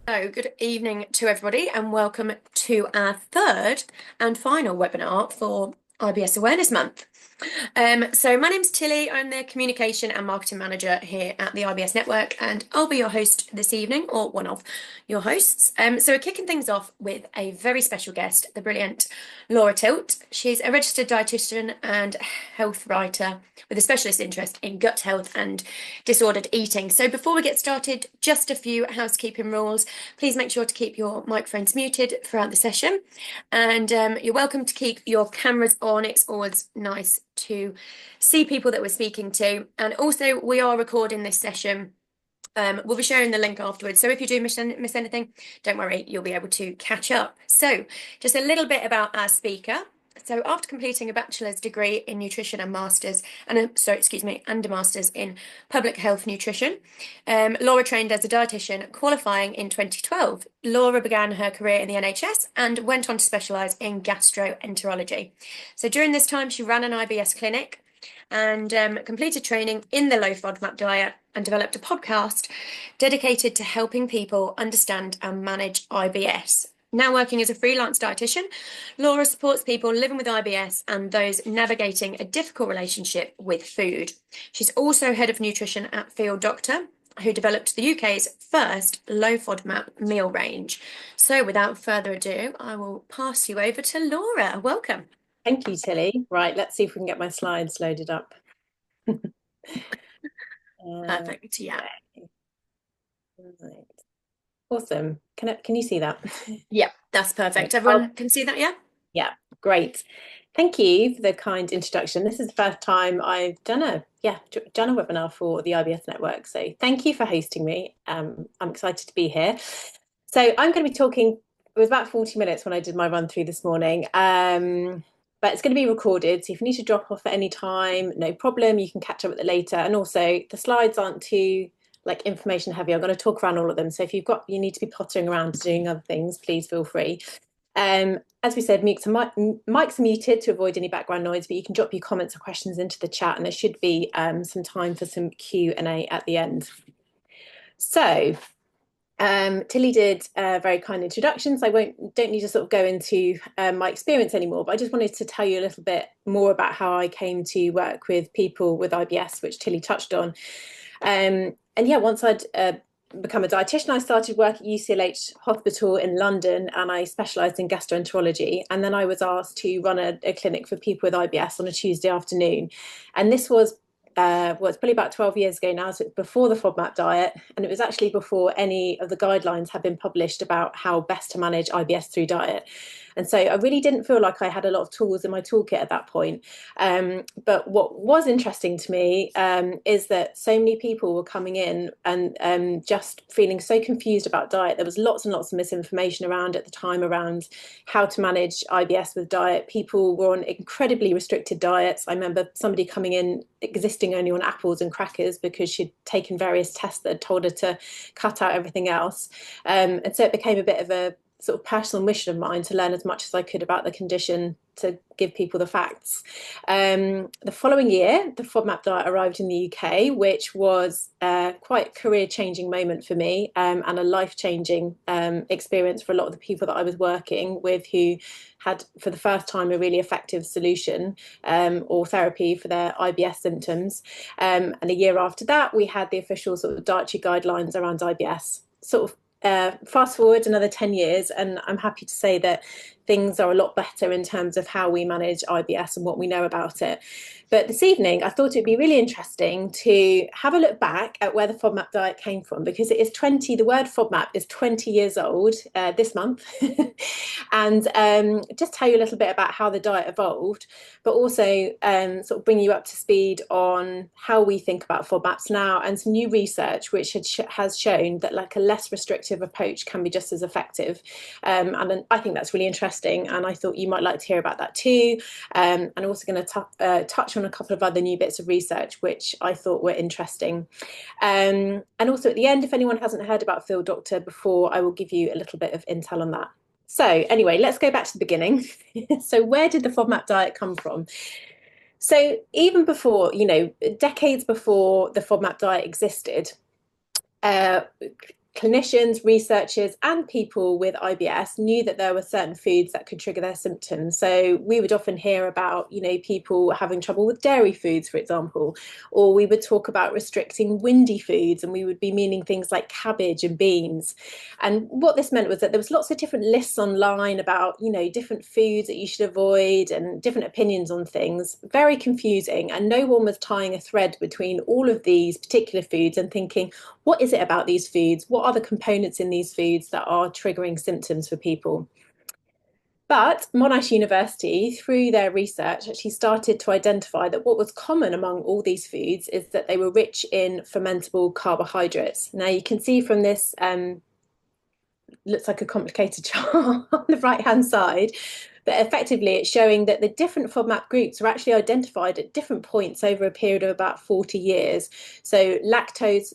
So, good evening to everybody, and welcome to our third and final webinar for IBS Awareness Month. So my name's Tilly. I'm the Communication and Marketing Manager here at the IBS Network, and I'll be your host this evening, or one of your hosts. So we're kicking things off with a very special guest, the brilliant Laura Tilt. She's a registered dietitian and health writer with a specialist interest in gut health and disordered eating. So before we get started, just a few housekeeping rules. Please make sure to keep your microphones muted throughout the session, and you're welcome to keep your cameras on. It's always nice to see people that we're speaking to. And also, we are recording this session. We'll be sharing the link afterwards. So if you do miss anything, don't worry, you'll be able to catch up. So just a little bit about our speaker. So after completing a bachelor's degree in nutrition and and a master's in public health nutrition, Laura trained as a dietitian, qualifying in 2012. Laura began her career in the NHS and went on to specialise in gastroenterology. So during this time, she ran an IBS clinic and completed training in the low FODMAP diet and developed a podcast dedicated to helping people understand and manage IBS. Now working as a freelance dietitian, Laura supports people living with IBS and those navigating a difficult relationship with food. She's also head of nutrition at Field Doctor, who developed the UK's first low FODMAP meal range. So without further ado, I will pass you over to Laura. Welcome. Thank you, Tilly. Right, let's see if we can get my slides loaded up. Perfect, yeah. Right. Awesome. Can you see that? Yeah, that's perfect. Right. Everyone can see that, yeah? Yeah, great. Thank you for the kind introduction. This is the first time I've done a webinar for the IBS Network. So thank you for hosting me. I'm excited to be here. So I'm going to be talking. It was about 40 minutes when I did my run through this morning. But it's going to be recorded. So if you need to drop off at any time, no problem. You can catch up with it later. And also the slides aren't too information heavy. I'm going to talk around all of them. So if you need to be pottering around doing other things, please feel free. As we said, mics are muted to avoid any background noise, but you can drop your comments or questions into the chat, and there should be some time for some Q&A at the end. So Tilly did very kind introductions. I don't need to sort of go into my experience anymore, but I just wanted to tell you a little bit more about how I came to work with people with IBS, which Tilly touched on. And yeah, once I'd become a dietitian, I started work at UCLH Hospital in London, and I specialised in gastroenterology. And then I was asked to run a clinic for people with IBS on a Tuesday afternoon. And this was it's probably about 12 years ago now, so it's before the FODMAP diet, and it was actually before any of the guidelines had been published about how best to manage IBS through diet. And so I really didn't feel like I had a lot of tools in my toolkit at that point. But what was interesting to me is that so many people were coming in and just feeling so confused about diet. There was lots and lots of misinformation around at the time around how to manage IBS with diet. People were on incredibly restricted diets. I remember somebody coming in existing only on apples and crackers because she'd taken various tests that had told her to cut out everything else. And so it became a bit of a sort of personal mission of mine to learn as much as I could about the condition to give people the facts. The following year, the FODMAP diet arrived in the UK, which was quite a career-changing moment for me and a life-changing experience for a lot of the people that I was working with who had, for the first time, a really effective solution or therapy for their IBS symptoms. And a year after that, we had the official sort of dietary guidelines around IBS. Sort of fast forward another 10 years, and I'm happy to say that things are a lot better in terms of how we manage IBS and what we know about it. But this evening, I thought it'd be really interesting to have a look back at where the FODMAP diet came from, because it is the word FODMAP is 20 years old this month. And just tell you a little bit about how the diet evolved, but also sort of bring you up to speed on how we think about FODMAPs now, and some new research which has shown that a less restrictive approach can be just as effective. And I think that's really interesting, and I thought you might like to hear about that too. And also going to touch on a couple of other new bits of research which I thought were interesting. And also at the end, if anyone hasn't heard about Field Doctor before, I will give you a little bit of intel on that. So anyway, let's go back to the beginning. So where did the FODMAP diet come from? So even before, decades before the FODMAP diet existed, clinicians, researchers, and people with IBS knew that there were certain foods that could trigger their symptoms. So we would often hear about, people having trouble with dairy foods, for example, or we would talk about restricting windy foods, and we would be meaning things like cabbage and beans. And what this meant was that there was lots of different lists online about, different foods that you should avoid and different opinions on things. Very confusing, and no one was tying a thread between all of these particular foods and thinking, what is it about these foods? What are the components in these foods that are triggering symptoms for people? But Monash University, through their research, actually started to identify that what was common among all these foods is that they were rich in fermentable carbohydrates. Now, you can see from this, looks like a complicated chart on the right-hand side, but effectively it's showing that the different FODMAP groups are actually identified at different points over a period of about 40 years. So lactose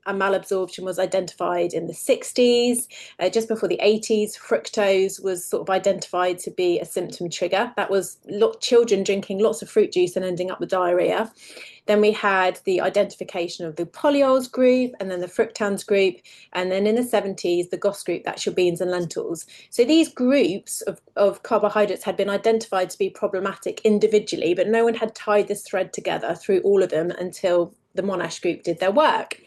and malabsorption was identified in the 60s. Just before the 80s, fructose was sort of identified to be a symptom trigger. That was children drinking lots of fruit juice and ending up with diarrhea. Then we had the identification of the polyols group, and then the fructans group, and then in the 70s, the GOS group, that's your beans and lentils. So these groups of carbohydrates had been identified to be problematic individually, but no one had tied this thread together through all of them until the Monash group did their work.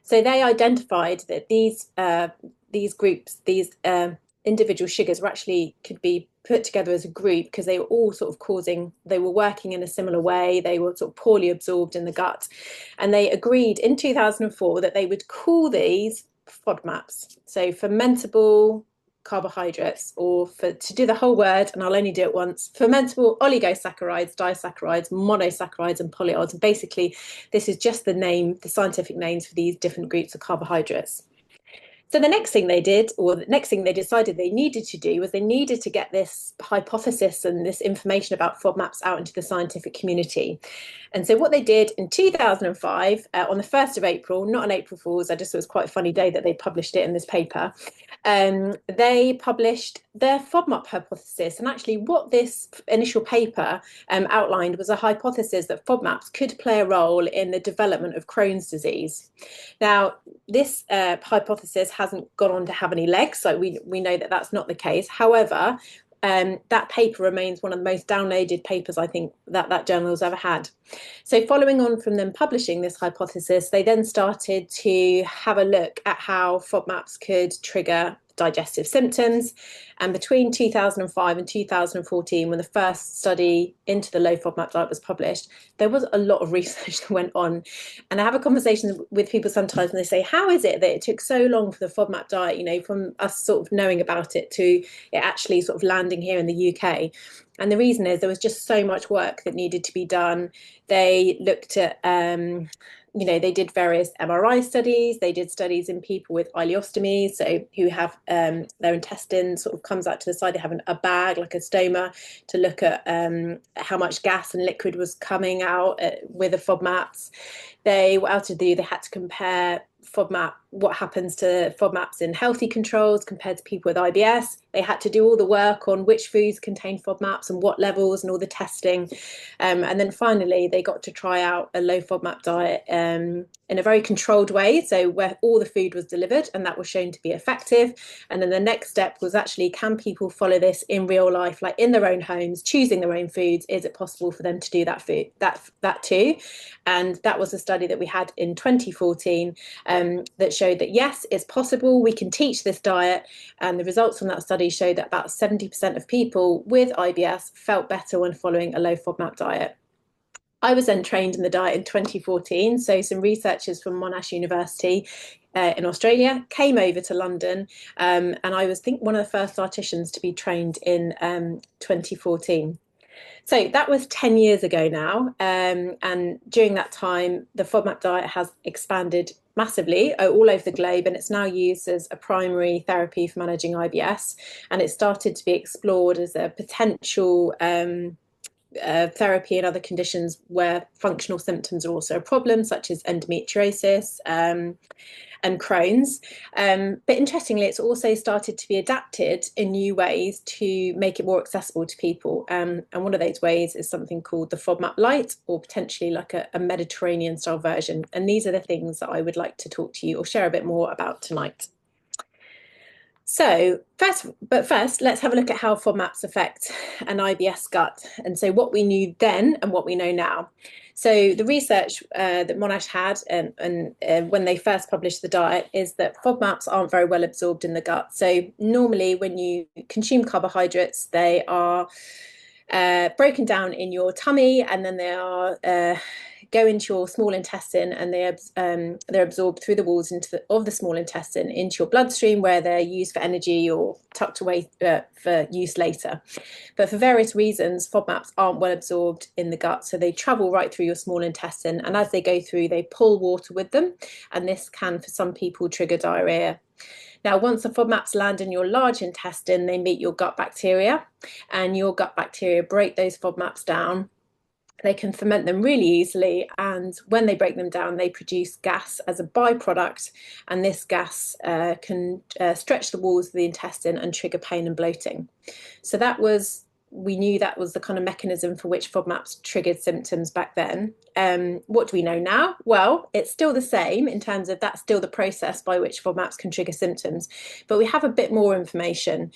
So they identified that these groups, these individual sugars could be put together as a group because they were all sort of they were working in a similar way. They were sort of poorly absorbed in the gut. And they agreed in 2004 that they would call these FODMAPs, so fermentable carbohydrates, or to do the whole word, and I'll only do it once, fermentable oligosaccharides, disaccharides, monosaccharides, and polyols. And basically, this is just the scientific names for these different groups of carbohydrates. So the next thing they did, or the next thing they decided they needed to do, was they needed to get this hypothesis and this information about FODMAPs out into the scientific community. And so what they did in 2005, on the 1st of April, not on April Fool's, I just thought it was quite a funny day that they published it in this paper, they published their FODMAP hypothesis. And actually what this initial paper outlined was a hypothesis that FODMAPs could play a role in the development of Crohn's disease. Now, this hypothesis hasn't gone on to have any legs, so we know that that's not the case. However, that paper remains one of the most downloaded papers I think that journal has ever had. So following on from them publishing this hypothesis, they then started to have a look at how FODMAPs could trigger digestive symptoms. And between 2005 and 2014, when the first study into the low FODMAP diet was published, there was a lot of research that went on. And I have a conversation with people sometimes and they say, how is it that it took so long for the FODMAP diet, from us sort of knowing about it to it actually sort of landing here in the UK? And the reason is there was just so much work that needed to be done. They looked at they did various MRI studies. They did studies in people with ileostomies, so who have their intestine sort of comes out to the side. They have a bag, like a stoma, to look at how much gas and liquid was coming out with the FODMAPs. What else did they do? They had to compare what happens to FODMAPs in healthy controls compared to people with IBS. They had to do all the work on which foods contain FODMAPs and what levels and all the testing. And then finally, they got to try out a low FODMAP diet in a very controlled way, so where all the food was delivered, and that was shown to be effective. And then the next step was actually, can people follow this in real life, like in their own homes, choosing their own foods? Is it possible for them to do that too? And that was a study that we had in 2014 that showed that yes, it's possible, we can teach this diet. And the results from that study showed that about 70% of people with IBS felt better when following a low FODMAP diet. I was then trained in the diet in 2014. So some researchers from Monash University in Australia came over to London, and I was, one of the first dietitians to be trained in 2014. So that was 10 years ago now. And during that time, the FODMAP diet has expanded massively all over the globe, and it's now used as a primary therapy for managing IBS. And it started to be explored as a potential therapy and other conditions where functional symptoms are also a problem, such as endometriosis, and Crohn's. But interestingly, it's also started to be adapted in new ways to make it more accessible to people. And one of those ways is something called the FODMAP lite, or potentially like a Mediterranean style version. And these are the things that I would like to talk to you or share a bit more about tonight. So first, let's have a look at how FODMAPs affect an IBS gut. And so what we knew then and what we know now. So the research that Monash had and when they first published the diet is that FODMAPs aren't very well absorbed in the gut. So normally when you consume carbohydrates, they are broken down in your tummy, and then they are go into your small intestine, and they're absorbed through the walls of the small intestine into your bloodstream, where they're used for energy or tucked away for use later. But for various reasons, FODMAPs aren't well absorbed in the gut, so they travel right through your small intestine, and as they go through, they pull water with them, and this can, for some people, trigger diarrhea. Now, once the FODMAPs land in your large intestine, they meet your gut bacteria, and your gut bacteria break those FODMAPs down. They can ferment them really easily, and when they break them down, they produce gas as a byproduct, and this gas can stretch the walls of the intestine and trigger pain and bloating. So we knew that was the kind of mechanism for which FODMAPs triggered symptoms back then. What do we know now? Well, it's still the same in terms of that's still the process by which FODMAPs can trigger symptoms, but we have a bit more information,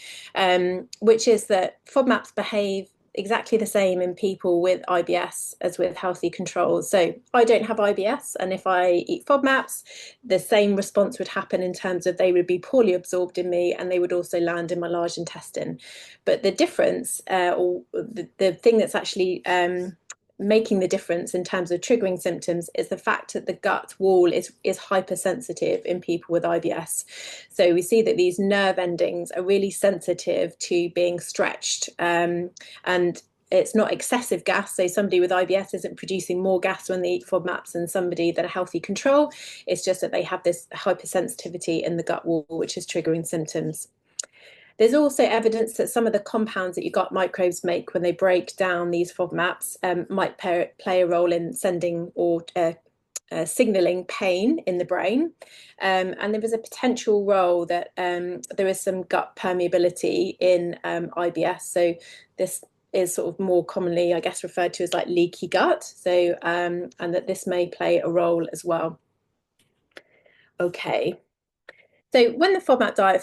which is that FODMAPs behave exactly the same in people with IBS as with healthy controls. So I don't have IBS, and if I eat FODMAPs, the same response would happen in terms of they would be poorly absorbed in me, and they would also land in my large intestine. But the difference, or the thing that's actually making the difference in terms of triggering symptoms, is the fact that the gut wall is hypersensitive in people with IBS. So we see that these nerve endings are really sensitive to being stretched, and it's not excessive gas. So somebody with IBS isn't producing more gas when they eat FODMAPs than somebody that are healthy control. It's just that they have this hypersensitivity in the gut wall, which is triggering symptoms. There's also evidence that some of the compounds that your gut microbes make when they break down these FODMAPs might play a role in sending or signaling pain in the brain. And there was a potential role that there is some gut permeability in IBS. So this is sort of more commonly, I guess, referred to as like leaky gut. So, and that this may play a role as well. Okay. So when the FODMAP diet,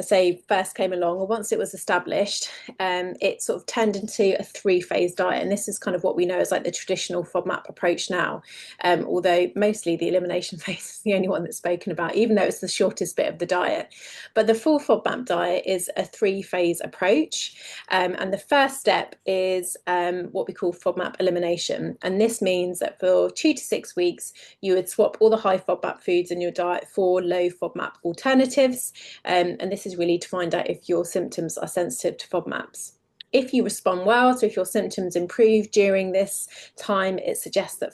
say, first came along, or once it was established, it sort of turned into a three-phase diet. And this is kind of what we know as like the traditional FODMAP approach now, although mostly the elimination phase is the only one that's spoken about, even though it's the shortest bit of the diet. But the full FODMAP diet is a three-phase approach. And the first step is what we call FODMAP elimination. And this means that for 2 to 6 weeks, you would swap all the high FODMAP foods in your diet for low FODMAP alternatives. And this is really to find out if your symptoms are sensitive to FODMAPs. If you respond well, so if your symptoms improve during this time, it suggests that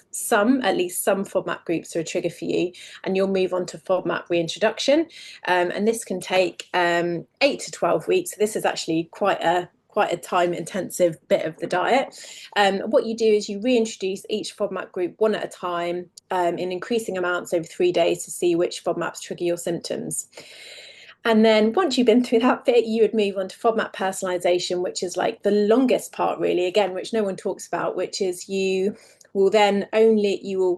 at least some FODMAP groups are a trigger for you, and you'll move on to FODMAP reintroduction. And this can take 8 to 12 weeks. So this is actually quite a time-intensive bit of the diet. What you do is you reintroduce each FODMAP group one at a time in increasing amounts over 3 days to see which FODMAPs trigger your symptoms. And then once you've been through that bit, you would move on to FODMAP personalization, which is like the longest part, really, again, which no one talks about, which is you will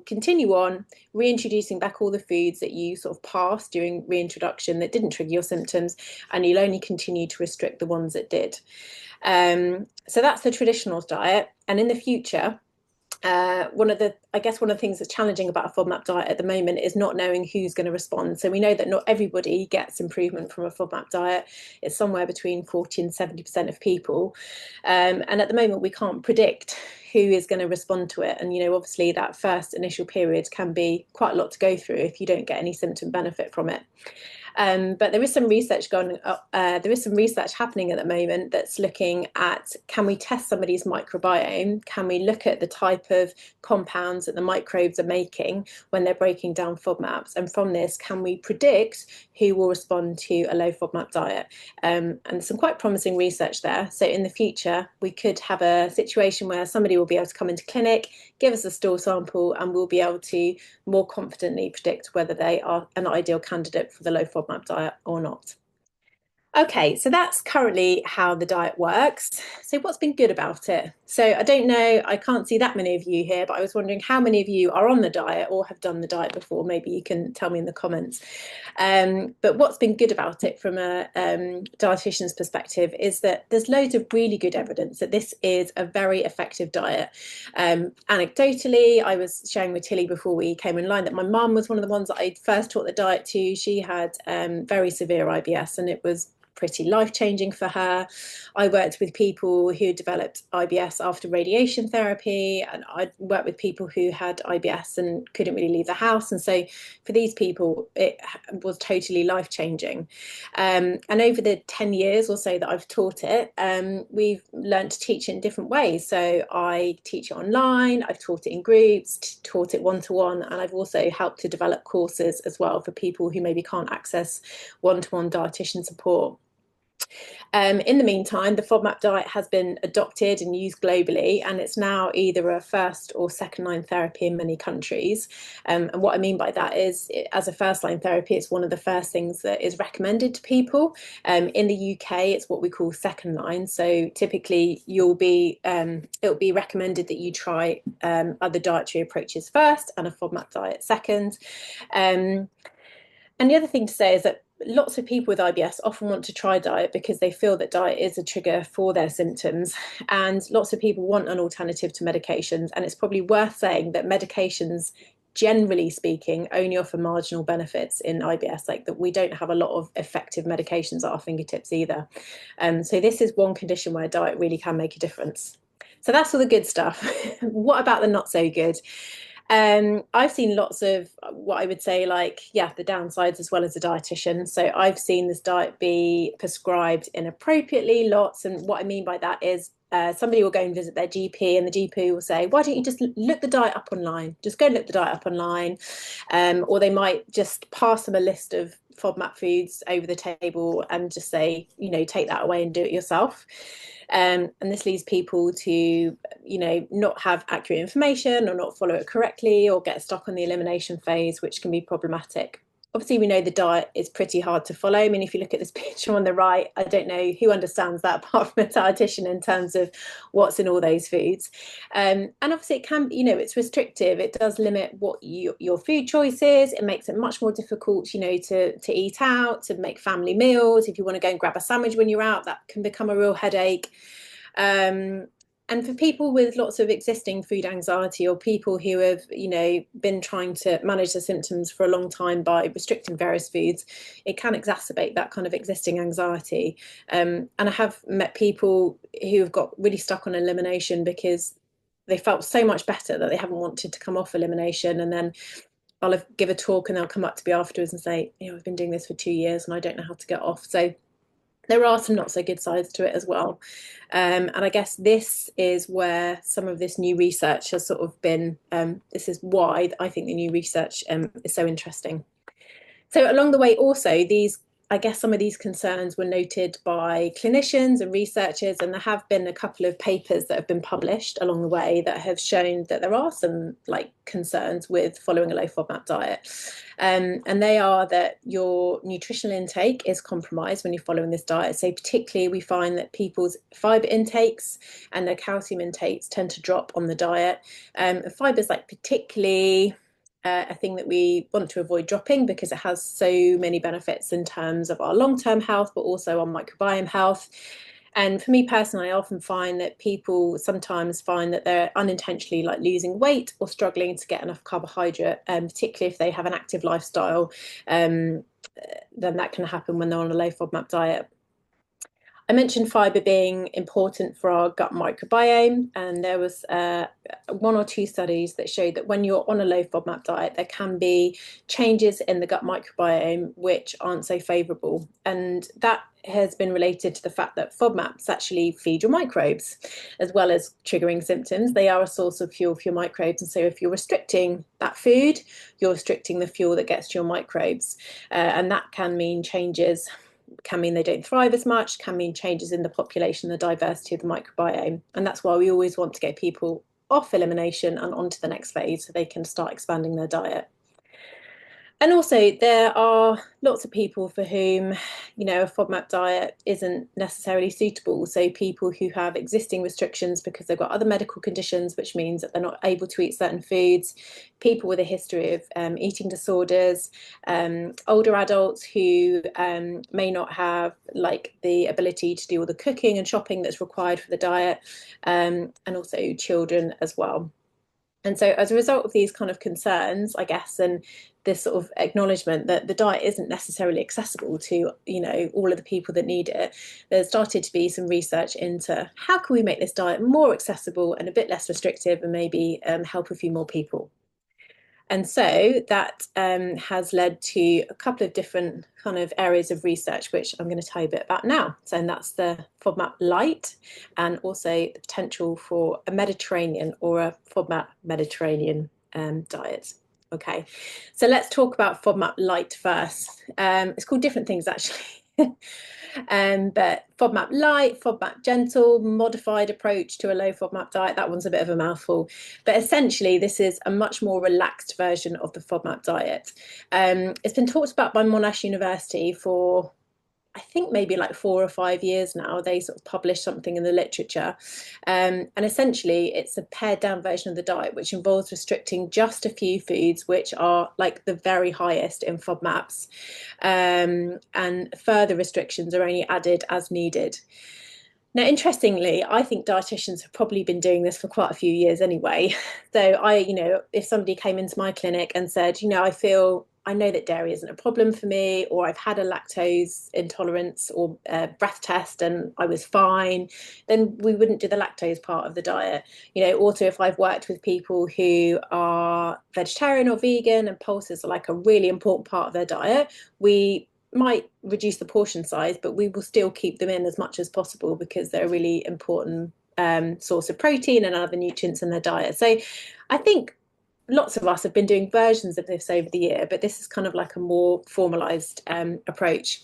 continue on reintroducing back all the foods that you sort of passed during reintroduction that didn't trigger your symptoms, and you'll only continue to restrict the ones that did. So that's the traditional diet. And in the future, one of the things that's challenging about a FODMAP diet at the moment is not knowing who's going to respond. So we know that not everybody gets improvement from a FODMAP diet. It's somewhere between 40 and 70% of people. And at the moment, we can't predict who is going to respond to it. And, obviously that first initial period can be quite a lot to go through if you don't get any symptom benefit from it. But there is some research there is some research happening at the moment that's looking at, can we test somebody's microbiome? Can we look at the type of compounds that the microbes are making when they're breaking down FODMAPs? And from this, can we predict who will respond to a low FODMAP diet? And some quite promising research there. So in the future, we could have a situation where somebody will be able to come into clinic, give us a stool sample, and we'll be able to more confidently predict whether they are an ideal candidate for the low FODMAP diet or not. Okay, so that's currently how the diet works. So what's been good about it? So I don't know, I can't see that many of you here, but I was wondering how many of you are on the diet or have done the diet before. Maybe you can tell me in the comments. But what's been good about it from a dietitian's perspective is that there's loads of really good evidence that this is a very effective diet. Anecdotally, I was sharing with Tilly before we came in line that my mum was one of the ones that I first taught the diet to. She had very severe IBS, and it was pretty life-changing for her. I worked with people who developed IBS after radiation therapy, and I worked with people who had IBS and couldn't really leave the house. And so for these people, it was totally life-changing. And over the 10 years or so that I've taught it, we've learned to teach it in different ways. So I teach it online, I've taught it in groups, taught it one-to-one, and I've also helped to develop courses as well for people who maybe can't access one-to-one dietitian support. In the meantime, the FODMAP diet has been adopted and used globally, and it's now either a first or second line therapy in many countries. And what I mean by that is, as a first line therapy, it's one of the first things that is recommended to people. In the UK, it's what we call second line. So typically, it'll be recommended that you try other dietary approaches first and a FODMAP diet second. And the other thing to say is that lots of people with IBS often want to try diet because they feel that diet is a trigger for their symptoms. And lots of people want an alternative to medications. And it's probably worth saying that medications, generally speaking, only offer marginal benefits in IBS, like that we don't have a lot of effective medications at our fingertips either. So this is one condition where diet really can make a difference. So that's all the good stuff. What about the not so good? I've seen lots of what I would say, the downsides as well as a dietitian. So I've seen this diet be prescribed inappropriately lots. And what I mean by that is somebody will go and visit their GP, and the GP will say, why don't you just look the diet up online? Just go and look the diet up online. Or they might just pass them a list of FODMAP foods over the table and just say, take that away and do it yourself. And this leads people to, not have accurate information or not follow it correctly or get stuck on the elimination phase, which can be problematic. Obviously, we know the diet is pretty hard to follow. I mean, if you look at this picture on the right, I don't know who understands that apart from a dietitian in terms of what's in all those foods. And obviously it can, it's restrictive. It does limit what your food choices. It makes it much more difficult, to eat out, to make family meals. If you want to go and grab a sandwich when you're out, that can become a real headache. And for people with lots of existing food anxiety, or people who have, been trying to manage the symptoms for a long time by restricting various foods, it can exacerbate that kind of existing anxiety. And I have met people who have got really stuck on elimination because they felt so much better that they haven't wanted to come off elimination. And then I'll give a talk and they'll come up to me afterwards and say, I've been doing this for 2 years and I don't know how to get off. So there are some not so good sides to it as well. And I guess this is where some of this new research has sort of been, this is why I think the new research is so interesting. So along the way also, some of these concerns were noted by clinicians and researchers, and there have been a couple of papers that have been published along the way that have shown that there are some concerns with following a low FODMAP diet. And they are that your nutritional intake is compromised when you're following this diet. So particularly we find that people's fibre intakes and their calcium intakes tend to drop on the diet. Fibre is particularly a thing that we want to avoid dropping because it has so many benefits in terms of our long-term health, but also our microbiome health. And for me personally, I often find that people sometimes find that they're unintentionally losing weight or struggling to get enough carbohydrate, particularly if they have an active lifestyle, then that can happen when they're on a low FODMAP diet. I mentioned fibre being important for our gut microbiome, and there was one or two studies that showed that when you're on a low FODMAP diet, there can be changes in the gut microbiome which aren't so favourable. And that has been related to the fact that FODMAPs actually feed your microbes, as well as triggering symptoms. They are a source of fuel for your microbes. And so if you're restricting that food, you're restricting the fuel that gets to your microbes. And that can mean changes, can mean they don't thrive as much, can mean changes in the population, the diversity of the microbiome. And that's why we always want to get people off elimination and onto the next phase so they can start expanding their diet. And also, there are lots of people for whom, a FODMAP diet isn't necessarily suitable. So people who have existing restrictions because they've got other medical conditions, which means that they're not able to eat certain foods, people with a history of eating disorders, older adults who may not have like the ability to do all the cooking and shopping that's required for the diet, and also children as well. And so, as a result of these kind of concerns, I guess, and this sort of acknowledgement that the diet isn't necessarily accessible to, all of the people that need it, there's started to be some research into how can we make this diet more accessible and a bit less restrictive, and maybe help a few more people. And so that has led to a couple of different kind of areas of research, which I'm going to tell you a bit about now. So, and that's the FODMAP lite, and also the potential for a Mediterranean or a FODMAP Mediterranean diet. Okay, so let's talk about FODMAP lite first. It's called different things actually. But FODMAP light, FODMAP gentle, modified approach to a low FODMAP diet, that one's a bit of a mouthful. But essentially, this is a much more relaxed version of the FODMAP diet. It's been talked about by Monash University for, I think, maybe like 4 or 5 years now. They sort of published something in the literature. And essentially, it's a pared down version of the diet, which involves restricting just a few foods, which are like the very highest in FODMAPs. And further restrictions are only added as needed. Now, interestingly, I think dietitians have probably been doing this for quite a few years anyway. So if somebody came into my clinic and said, I know that dairy isn't a problem for me, or I've had a lactose intolerance or breath test and I was fine, then we wouldn't do the lactose part of the diet. Also, if I've worked with people who are vegetarian or vegan and pulses are like a really important part of their diet, we might reduce the portion size, but we will still keep them in as much as possible because they're a really important source of protein and other nutrients in their diet. So I think lots of us have been doing versions of this over the year, but this is kind of like a more formalized approach.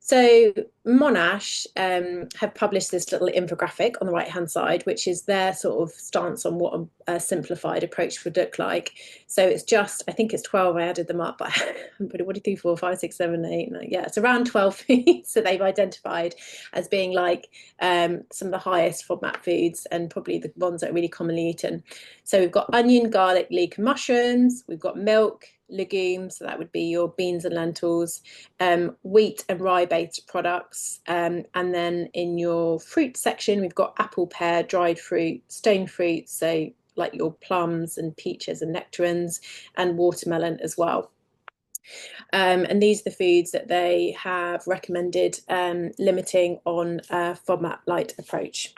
So Monash have published this little infographic on the right-hand side, which is their sort of stance on what a simplified approach would look like. So it's just, I think it's 12, I added them up, but what do you think, 4, 5, 6, 7, 8, 9, yeah, it's around 12 foods that they've identified as being like some of the highest FODMAP foods and probably the ones that are really commonly eaten. So we've got onion, garlic, leek, and mushrooms. We've got milk, legumes, so that would be your beans and lentils, wheat and rye-based products. And then in your fruit section, we've got apple, pear, dried fruit, stone fruit, so like your plums and peaches and nectarines, and watermelon as well. And these are the foods that they have recommended limiting on a FODMAP light approach.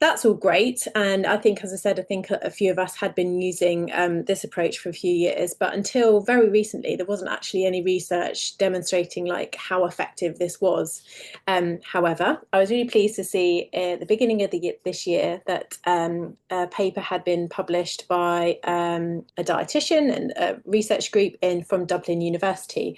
That's all great. And I think, as I said, I think a few of us had been using this approach for a few years, but until very recently, there wasn't actually any research demonstrating like how effective this was. However, I was really pleased to see at the beginning of this year that a paper had been published by a dietitian and a research group from Dublin University.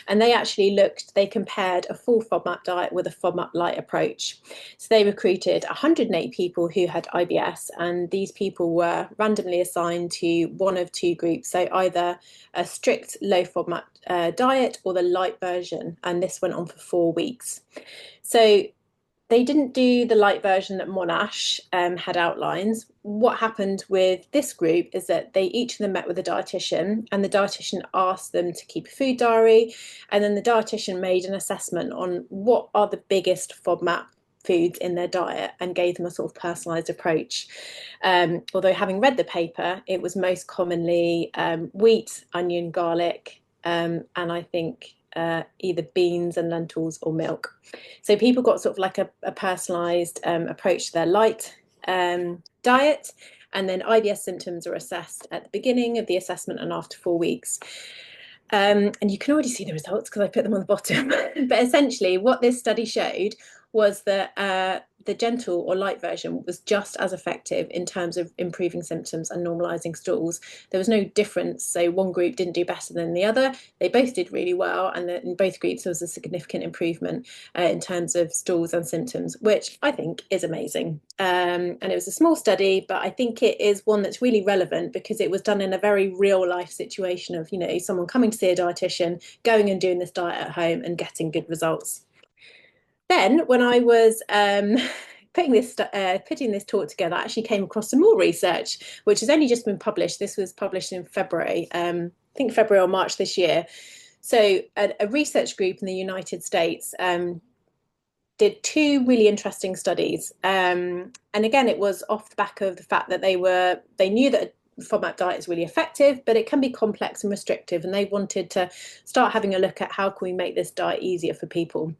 And they compared a full FODMAP diet with a FODMAP light approach. So they recruited 108 people who had IBS, and these people were randomly assigned to one of two groups, so either a strict low FODMAP diet or the light version, and this went on for 4 weeks. So they didn't do the light version that Monash had outlined. What happened with this group is that each of them met with a dietitian, and the dietitian asked them to keep a food diary, and then the dietitian made an assessment on what are the biggest FODMAP foods in their diet and gave them a sort of personalised approach. Although having read the paper, it was most commonly wheat, onion, garlic, and I think either beans and lentils or milk. So people got sort of like a personalised approach to their light diet, and then IBS symptoms are assessed at the beginning of the assessment and after 4 weeks. And you can already see the results because I put them on the bottom. But essentially, what this study showed was that the gentle or light version was just as effective in terms of improving symptoms and normalizing stools. There was no difference. So one group didn't do better than the other. They both did really well. And in both groups, there was a significant improvement in terms of stools and symptoms, which I think is amazing. And it was a small study, but I think it is one that's really relevant because it was done in a very real life situation of, someone coming to see a dietitian, going and doing this diet at home and getting good results. Then, when I was putting this talk together, I actually came across some more research, which has only just been published. This was published in February, I think February or March this year. So, a research group in the United States did two really interesting studies, and again, it was off the back of the fact that they knew that FODMAP diet is really effective, but it can be complex and restrictive, and they wanted to start having a look at how can we make this diet easier for people.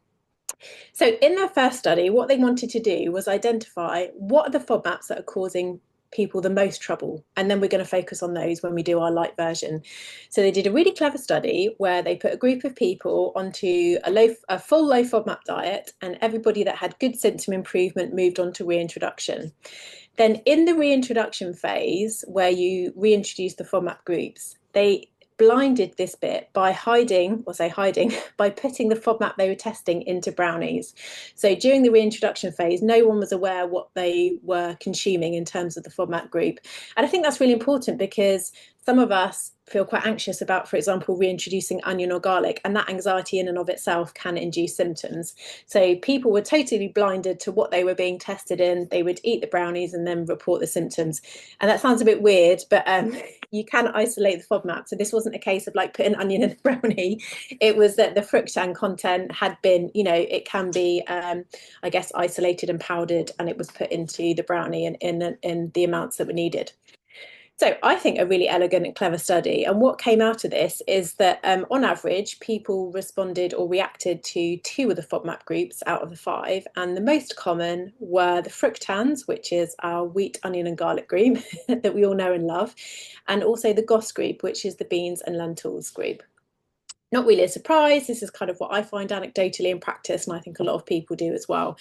So in their first study, what they wanted to do was identify what are the FODMAPs that are causing people the most trouble, and then we're going to focus on those when we do our light version. So they did a really clever study where they put a group of people onto a full low FODMAP diet, and everybody that had good symptom improvement moved on to reintroduction. Then in the reintroduction phase, where you reintroduce the FODMAP groups, they blinded this bit by by putting the FODMAP they were testing into brownies. So during the reintroduction phase, no one was aware what they were consuming in terms of the FODMAP group. And I think that's really important because some of us feel quite anxious about, for example, reintroducing onion or garlic, and that anxiety in and of itself can induce symptoms. So people were totally blinded to what they were being tested in. They would eat the brownies and then report the symptoms. And that sounds a bit weird, but you can isolate the FODMAP. So this wasn't a case of like putting onion in the brownie. It was that the fructan content had been, it can be, I guess, isolated and powdered, and it was put into the brownie in the amounts that were needed. So I think a really elegant and clever study. And what came out of this is that on average, people responded or reacted to 2 of the FODMAP groups out of the 5. And the most common were the fructans, which is our wheat, onion and garlic group that we all know and love. And also the GOS group, which is the beans and lentils group. Not really a surprise. This is kind of what I find anecdotally in practice, and I think a lot of people do as well.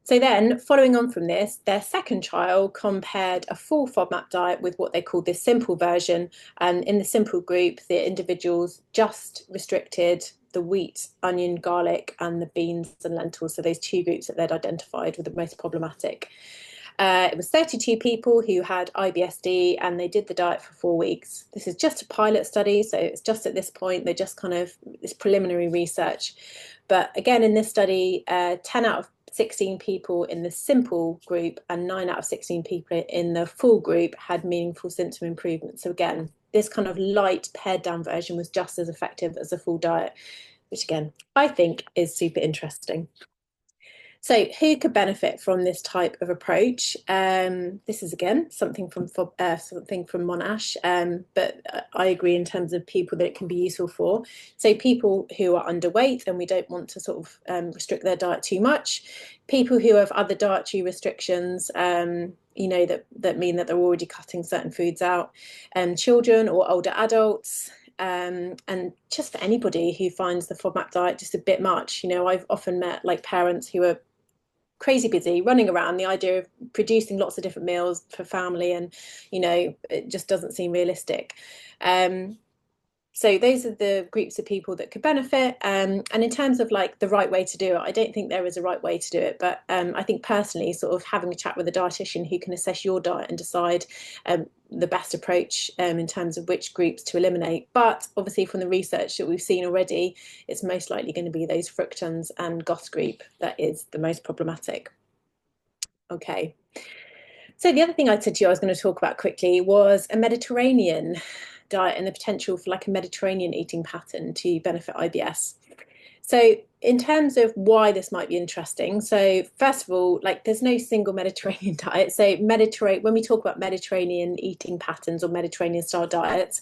So then, following on from this, their second trial compared a full FODMAP diet with what they called this simple version. And in the simple group, the individuals just restricted the wheat, onion, garlic, and the beans and lentils. So those 2 groups that they'd identified were the most problematic. It was 32 people who had IBSD, and they did the diet for 4 weeks. This is just a pilot study, so it's just at this point, they're just kind of this preliminary research. But again, in this study, 10 out of 16 people in the simple group and 9 out of 16 people in the full group had meaningful symptom improvement. So again, this kind of light pared down version was just as effective as a full diet, which again, I think is super interesting. So who could benefit from this type of approach? This is again something from Monash, but I agree in terms of people that it can be useful for. So people who are underweight and we don't want to sort of restrict their diet too much. People who have other dietary restrictions, that mean that they're already cutting certain foods out. Children or older adults. And just for anybody who finds the FODMAP diet just a bit much. I've often met like parents who are crazy busy running around, the idea of producing lots of different meals for family, and it just doesn't seem realistic. So those are the groups of people that could benefit. And in terms of like the right way to do it, I don't think there is a right way to do it. But I think personally, sort of having a chat with a dietitian who can assess your diet and decide the best approach in terms of which groups to eliminate. But obviously from the research that we've seen already, it's most likely going to be those fructans and GOS group that is the most problematic. Okay. So the other thing I said to you I was going to talk about quickly was a Mediterranean diet and the potential for like a Mediterranean eating pattern to benefit IBS. So in terms of why this might be interesting, so first of all, like there's no single Mediterranean diet. So when we talk about Mediterranean eating patterns or Mediterranean style diets,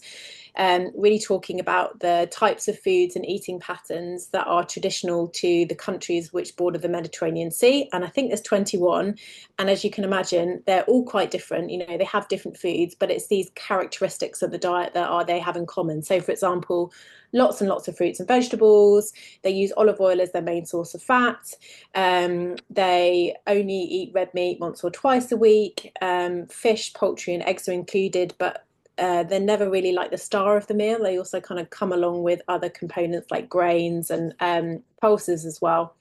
really talking about the types of foods and eating patterns that are traditional to the countries which border the Mediterranean Sea. And I think there's 21. And as you can imagine, they're all quite different. They have different foods, but it's these characteristics of the diet that they have in common. So, for example, lots and lots of fruits and vegetables. They use olive oil as their main source of fat. They only eat red meat once or twice a week. Fish, poultry, and eggs are included, but they're never really like the star of the meal. They also kind of come along with other components like grains and pulses as well.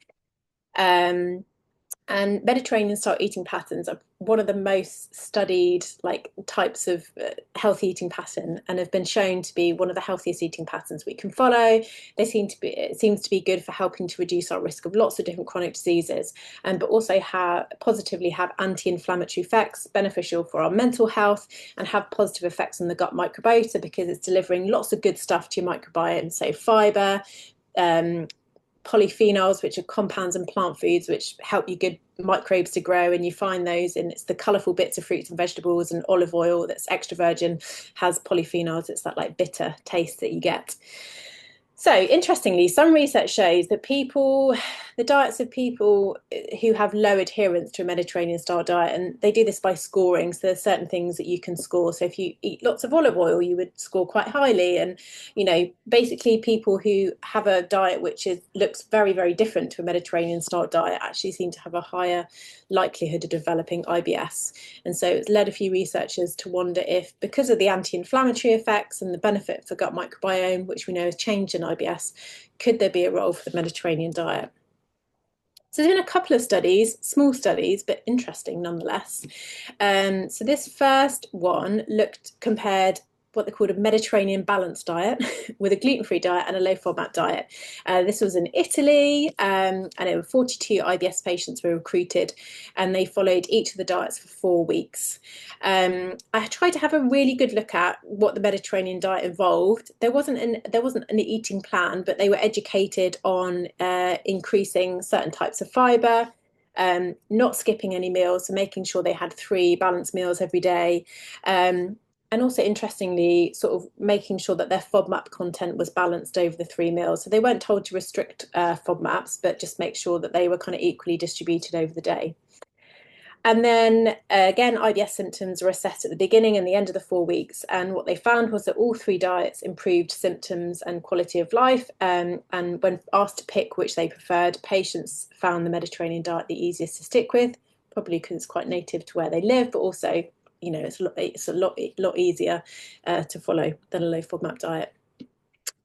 And Mediterranean style eating patterns are one of the most studied types of healthy eating pattern, and have been shown to be one of the healthiest eating patterns we can follow. It seems to be good for helping to reduce our risk of lots of different chronic diseases, but also positively have anti-inflammatory effects, beneficial for our mental health, and have positive effects on the gut microbiota because it's delivering lots of good stuff to your microbiome. So fiber, polyphenols, which are compounds in plant foods which help your good microbes to grow, and you find those in it's the colourful bits of fruits and vegetables, and olive oil that's extra virgin has polyphenols. It's that bitter taste that you get. So interestingly, some research shows that the diets of people who have low adherence to a Mediterranean style diet, and they do this by scoring. So there's certain things that you can score. So if you eat lots of olive oil, you would score quite highly. And, basically people who have a diet which looks very, very different to a Mediterranean style diet actually seem to have a higher likelihood of developing IBS. And so it's led a few researchers to wonder if, because of the anti-inflammatory effects and the benefit for gut microbiome, which we know has changed in IBS, could there be a role for the Mediterranean diet? So there's been a couple of studies, small studies, but interesting nonetheless. So this first one compared what they called a Mediterranean balanced diet with a gluten-free diet and a low FODMAP diet. This was in Italy, and it were 42 IBS patients were recruited, and they followed each of the diets for 4 weeks. I tried to have a really good look at what the Mediterranean diet involved. There wasn't an eating plan, but they were educated on increasing certain types of fibre, not skipping any meals, so making sure they had 3 balanced meals every day. And also, interestingly, sort of making sure that their FODMAP content was balanced over the 3 meals. So they weren't told to restrict FODMAPs, but just make sure that they were kind of equally distributed over the day. And then again, IBS symptoms were assessed at the beginning and the end of the 4 weeks. And what they found was that all 3 diets improved symptoms and quality of life. And when asked to pick which they preferred, patients found the Mediterranean diet the easiest to stick with, probably because it's quite native to where they live, but also, it's a lot easier to follow than a low FODMAP diet.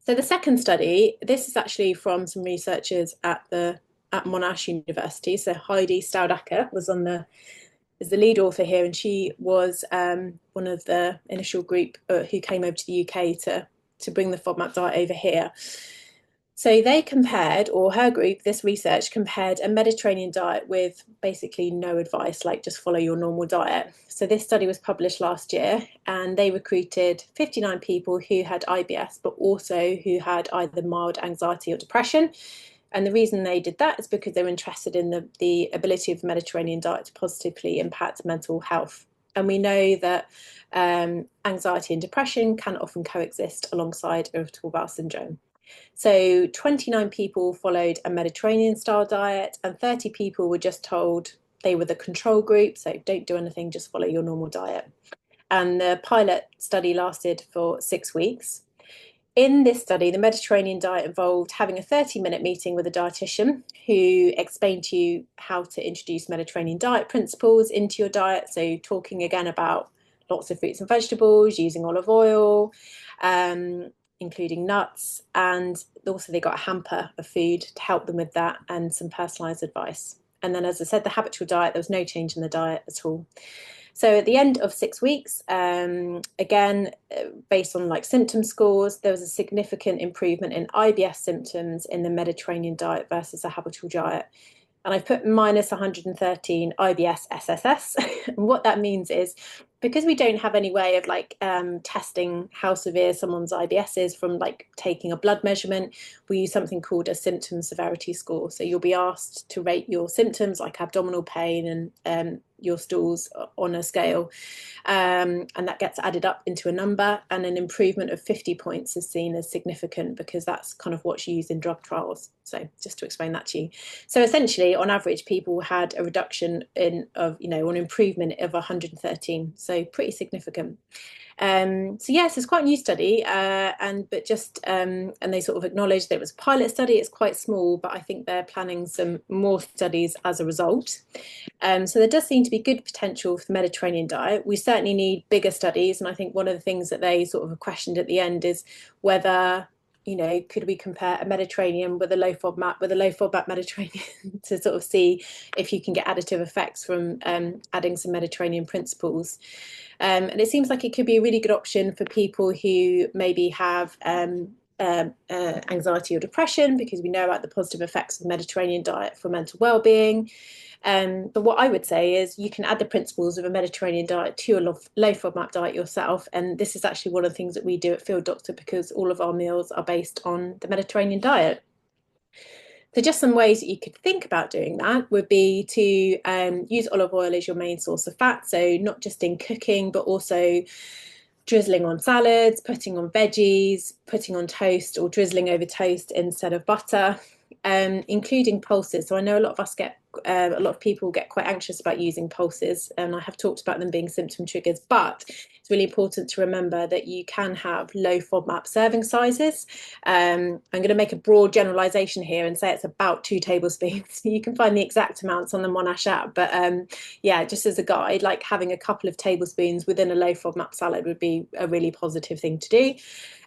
So the second study, this is actually from some researchers at Monash University. So Heidi Staudacker is the lead author here, and she was one of the initial group who came over to the UK to bring the FODMAP diet over here. So they compared, or her group, this research compared a Mediterranean diet with basically no advice, like just follow your normal diet. So this study was published last year, and they recruited 59 people who had IBS, but also who had either mild anxiety or depression. And the reason they did that is because they were interested in the ability of the Mediterranean diet to positively impact mental health. And we know that anxiety and depression can often coexist alongside irritable bowel syndrome. So 29 people followed a Mediterranean style diet, and 30 people were just told they were the control group. So don't do anything, just follow your normal diet. And the pilot study lasted for 6 weeks. In this study, the Mediterranean diet involved having a 30-minute meeting with a dietitian who explained to you how to introduce Mediterranean diet principles into your diet. So talking again about lots of fruits and vegetables, using olive oil, including nuts, and also they got a hamper of food to help them with that and some personalised advice. And then, as I said, the habitual diet, there was no change in the diet at all. So at the end of 6 weeks, again, based on symptom scores, there was a significant improvement in IBS symptoms in the Mediterranean diet versus a habitual diet. And I've put minus 113 IBS SSS. And what that means is, because we don't have any way of testing how severe someone's IBS is from taking a blood measurement, we use something called a symptom severity score. So you'll be asked to rate your symptoms like abdominal pain and your stools on a scale, and that gets added up into a number, and an improvement of 50 points is seen as significant because that's kind of what's used in drug trials. So just to explain that to you. So essentially, on average, people had a reduction an improvement of 113. So pretty significant. So yes, it's quite a new study, and they sort of acknowledged that it was a pilot study. It's quite small, but I think they're planning some more studies as a result. So there does seem to be good potential for the Mediterranean diet. We certainly need bigger studies, and I think one of the things that they sort of questioned at the end is whether, could we compare a Mediterranean with a low FODMAP Mediterranean to sort of see if you can get additive effects from adding some Mediterranean principles. And it seems like it could be a really good option for people who maybe have anxiety or depression, because we know about the positive effects of the Mediterranean diet for mental well-being. But what I would say is you can add the principles of a Mediterranean diet to your low FODMAP diet yourself. And this is actually one of the things that we do at Field Doctor, because all of our meals are based on the Mediterranean diet. So just some ways that you could think about doing that would be to use olive oil as your main source of fat. So not just in cooking, but also drizzling on salads, putting on veggies, putting on toast, or drizzling over toast instead of butter, including pulses. So I know a lot of people get quite anxious about using pulses, and I have talked about them being symptom triggers, but it's really important to remember that you can have low FODMAP serving sizes. I'm going to make a broad generalization here and say it's about 2 tablespoons. You can find the exact amounts on the Monash app, but yeah, just as a guide, like having a couple of tablespoons within a low FODMAP salad would be a really positive thing to do.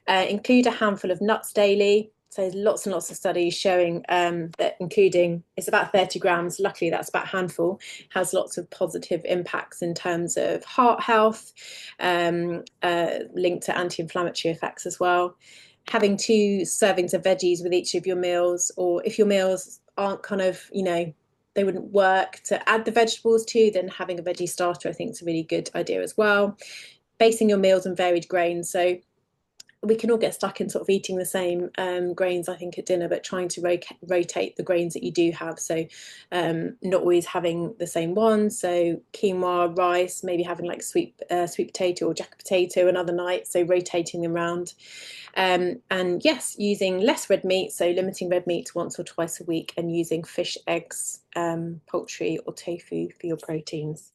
Include a handful of nuts daily. So there's lots and lots of studies showing that including, it's about 30 grams, luckily that's about a handful, has lots of positive impacts in terms of heart health, linked to anti-inflammatory effects as well. Having 2 servings of veggies with each of your meals, or if your meals aren't they wouldn't work to add the vegetables to, then having a veggie starter I think is a really good idea as well. Basing your meals on varied grains. So we can all get stuck in sort of eating the same grains, I think, at dinner, but trying to rotate the grains that you do have. So not always having the same ones. So quinoa, rice, maybe having like sweet potato or jacket potato another night. So rotating them around. And yes, using less red meat. So limiting red meat to once or twice a week, and using fish, eggs, poultry or tofu for your proteins.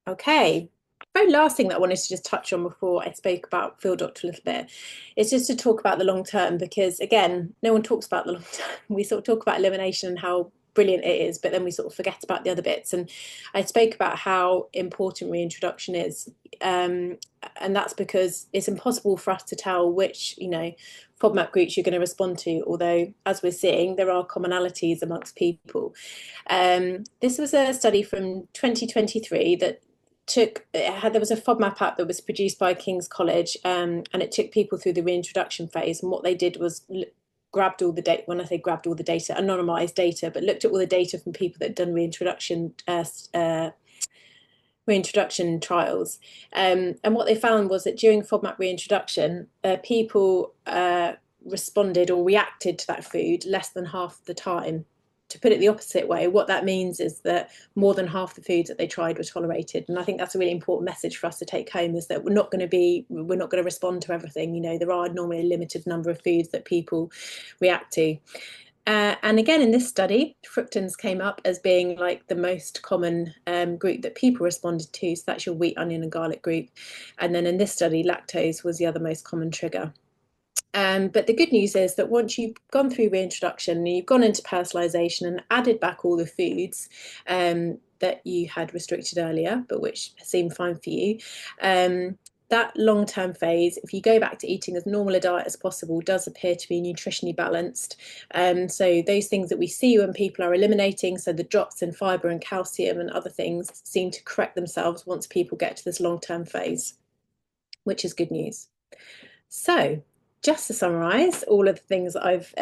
Okay. Very last thing that I wanted to just touch on before I spoke about Field Doctor a little bit is just to talk about the long term, because again, no one talks about the long term. We sort of talk about elimination and how brilliant it is, but then we sort of forget about the other bits. And I spoke about how important reintroduction is, and that's because it's impossible for us to tell which FODMAP groups you're going to respond to, although as we're seeing there are commonalities amongst people. This was a study from 2023 that there was a FODMAP app that was produced by King's College, and it took people through the reintroduction phase. And what they did was grabbed all the data. When I say grabbed all the data, anonymized data, but looked at all the data from people that had done reintroduction trials. And what they found was that during FODMAP reintroduction, people responded or reacted to that food less than half the time. To put it the opposite way, what that means is that more than half the foods that they tried were tolerated. And I think that's a really important message for us to take home, is that we're not going to respond to everything. There are normally a limited number of foods that people react to. And again, in this study, fructans came up as being like the most common group that people responded to. So that's your wheat, onion and garlic group. And then in this study, lactose was the other most common trigger. But the good news is that once you've gone through reintroduction and you've gone into personalisation and added back all the foods that you had restricted earlier, but which seemed fine for you, that long-term phase, if you go back to eating as normal a diet as possible, does appear to be nutritionally balanced. So those things that we see when people are eliminating, so the drops in fibre and calcium and other things, seem to correct themselves once people get to this long-term phase, which is good news. So just to summarise all of the things that I've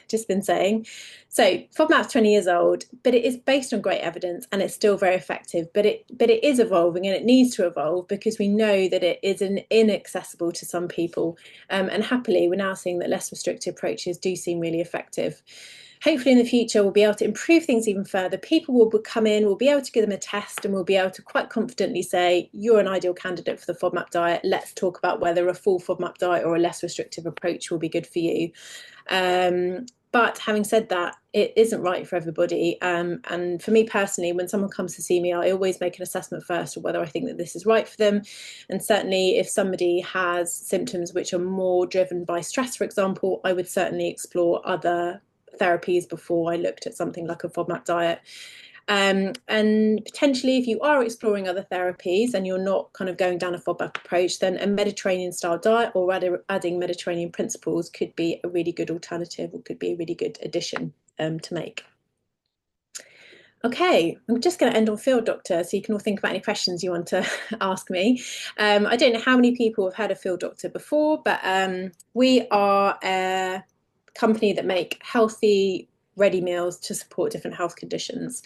just been saying. So FODMAP's 20 years old, but it is based on great evidence and it's still very effective, but it is evolving and it needs to evolve, because we know that it is inaccessible to some people. And happily, we're now seeing that less restrictive approaches do seem really effective. hopefully in the future we'll be able to improve things even further. People will come in, we'll be able to give them a test, and we'll be able to quite confidently say, you're an ideal candidate for the FODMAP diet. Let's talk about whether a full FODMAP diet or a less restrictive approach will be good for you. But having said that, it isn't right for everybody. And for me personally, when someone comes to see me, I always make an assessment first of whether I think that this is right for them. And certainly if somebody has symptoms which are more driven by stress, for example, I would certainly explore other therapies before I looked at something like a FODMAP diet. And potentially, if you are exploring other therapies and you're not kind of going down a FODMAP approach, then a Mediterranean style diet or adding Mediterranean principles could be a really good alternative, or could be a really good addition to make. Okay, I'm just going to end on field doctor, so you can all think about any questions you want to ask me. I don't know how many people have heard of field doctor before, but we are a company that make healthy ready meals to support different health conditions.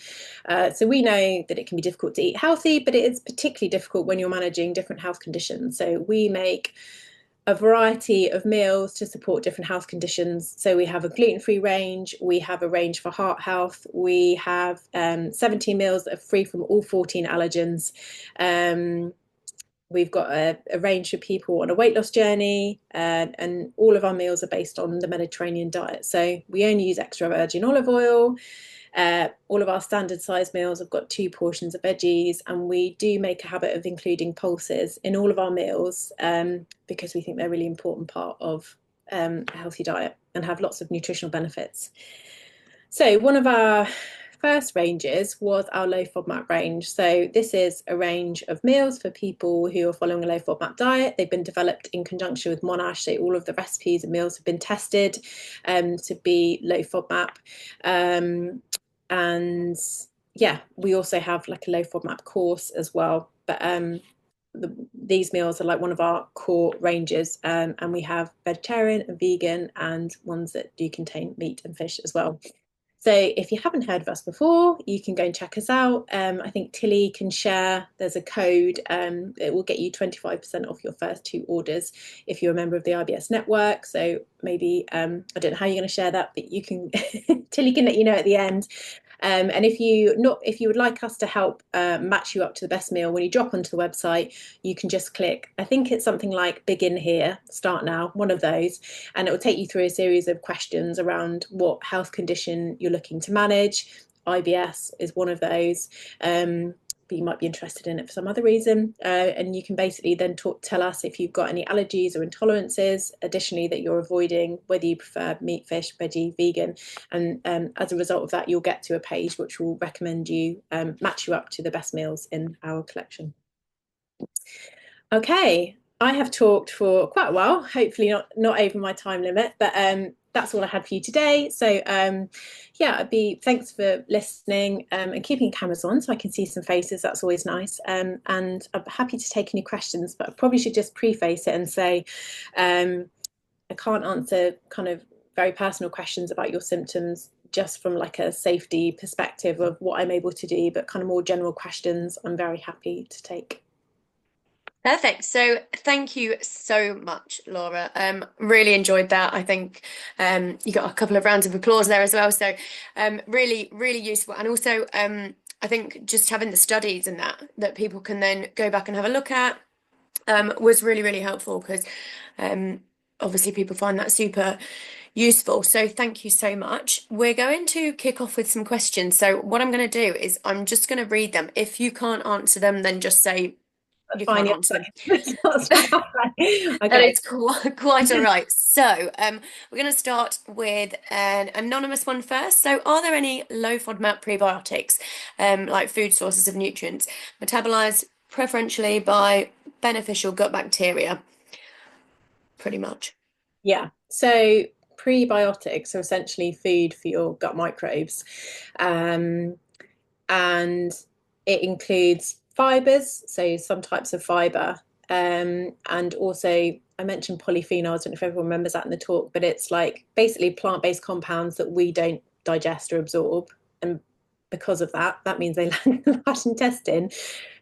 So we know that it can be difficult to eat healthy, but it is particularly difficult when you're managing different health conditions. So we make a variety of meals to support different health conditions. So we have a gluten-free range, we have a range for heart health, we have 17 meals that are free from all 14 allergens. We've got a range for people on a weight loss journey, and all of our meals are based on the Mediterranean diet. So we only use extra virgin olive oil. All of our standard size meals have got 2 portions of veggies, and we do make a habit of including pulses in all of our meals because we think they're a really important part of a healthy diet and have lots of nutritional benefits. So one of our first ranges was our low FODMAP range. So this is a range of meals for people who are following a low FODMAP diet. They've been developed in conjunction with Monash. So all of the recipes and meals have been tested to be low FODMAP. And yeah, we also have like a low FODMAP course as well. But these meals are like one of our core ranges, and we have vegetarian and vegan and ones that do contain meat and fish as well. So if you haven't heard of us before, you can go and check us out. I think Tilly can share, there's a code, it will get you 25% off your first 2 orders if you're a member of the IBS network. So maybe, I don't know how you're going to share that, but you can, Tilly can let you know at the end. And if you would like us to help match you up to the best meal, when you drop onto the website, you can just click, I think it's something like begin here, start now, one of those, and it will take you through a series of questions around what health condition you're looking to manage. IBS is one of those. But you might be interested in it for some other reason. And you can basically then tell us if you've got any allergies or intolerances, additionally, that you're avoiding, whether you prefer meat, fish, veggie, vegan. And as a result of that, you'll get to a page which will recommend you, match you up to the best meals in our collection. Okay, I have talked for quite a while, hopefully not over my time limit, but that's all I had for you today. So yeah, thanks for listening and keeping cameras on so I can see some faces. That's always nice. And I'm happy to take any questions, but I probably should just preface it and say I can't answer kind of very personal questions about your symptoms just from like a safety perspective of what I'm able to do, but kind of more general questions I'm very happy to take. Perfect. So thank you so much, Laura. Really enjoyed that. I think you got a couple of rounds of applause there as well. So really, really useful. And also I think just having the studies and that people can then go back and have a look at was really, really helpful because obviously people find that super useful. So thank you so much. We're going to kick off with some questions. So what I'm going to do is I'm just going to read them. If you can't answer them, then just say you Fine, can't yeah. answer them. Okay. And it's quite all right. So, we're going to start with an anonymous one first. So, are there any low FODMAP prebiotics, like food sources of nutrients, metabolized preferentially by beneficial gut bacteria? Pretty much. Yeah. So prebiotics are essentially food for your gut microbes. And it includes fibers, so some types of fiber, and also I mentioned polyphenols. I don't know if everyone remembers that in the talk, but it's like basically plant-based compounds that we don't digest or absorb, and because of that, that means they land in the large intestine.